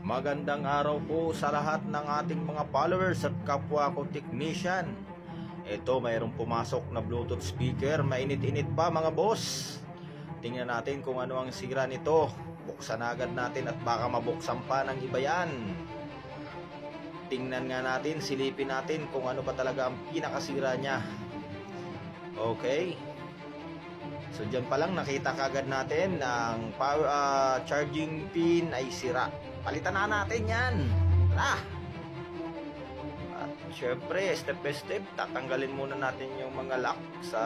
Magandang araw po sa lahat ng ating mga followers at kapwa ko technician. Ito, mayroong pumasok na Bluetooth speaker. Mainit-init pa mga boss. Tingnan natin kung ano ang sira nito. Buksan agad natin at baka mabuksan pa ng iba yan. Tingnan nga natin, silipin natin kung ano ba talaga ang pinakasira niya. Okay. So dyan pa lang nakita kagad natin na ang charging pin ay sira. Palitan na natin yan. Tara! At syempre, step by step, tatanggalin muna natin yung mga lock sa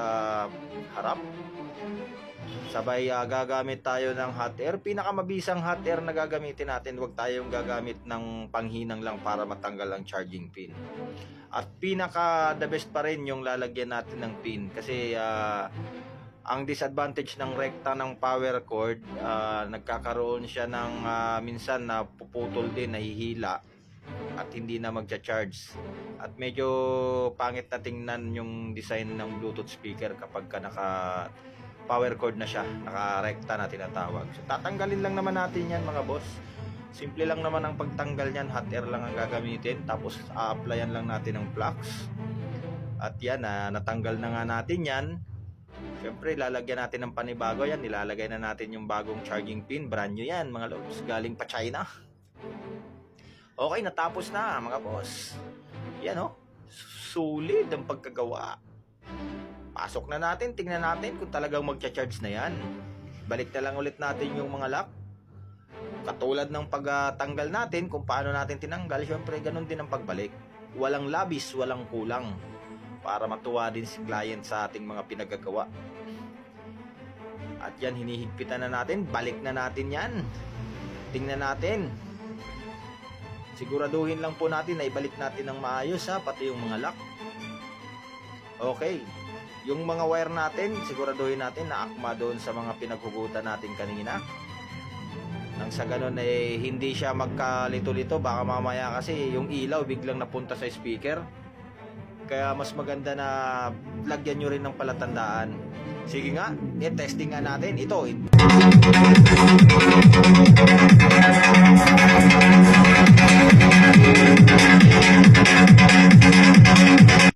harap. Sabay gagamit tayo ng hot air. Pinakamabisang hot air na gagamitin natin. Huwag tayong gagamit ng panghinang lang para matanggal ang charging pin. At pinaka the best pa rin yung lalagyan natin ng pin. Kasi ang disadvantage ng rekta ng power cord, nagkakaroon siya ng minsan na puputol din, nahihila at hindi na magcha-charge. At medyo pangit na tingnan yung design ng Bluetooth speaker kapag ka naka power cord na siya, naka-rekta na tinatawag. So tatanggalin lang naman natin yan mga boss. Simple lang naman ang pagtanggal niyan, hot air lang ang gagamitin, tapos a-applyan lang natin ng flux. At yan, natanggal na nga natin yan. Siyempre, lalagyan natin ng panibago yan. Nilalagay na natin yung bagong charging pin. Brand new yan, mga lods. Galing pa China. Okay, natapos na, mga boss. Yan, oh. Sulit ang pagkagawa. Pasok na natin. Tingnan natin kung talagang magcha-charge na yan. Balik na lang ulit natin yung mga lock. Katulad ng pagtanggal natin, kung paano natin tinanggal, siyempre, ganun din ang pagbalik. Walang labis, walang kulang. Para matuwa din si client sa ating mga pinagagawa. At yan, hinihigpitan na natin. Balik na natin yan. Tingnan natin. Siguraduhin lang po natin na ibalik natin ng maayos, pati yung mga lock. Okay. Yung mga wire natin, siguraduhin natin na akma doon sa mga pinaghugutan natin kanina. Nang sa ganun hindi siya magkalito-lito. Baka mamaya kasi yung ilaw biglang napunta sa speaker. Kaya mas maganda na lagyan nyo rin ng palatandaan. Sige nga, testing nga natin. Ito.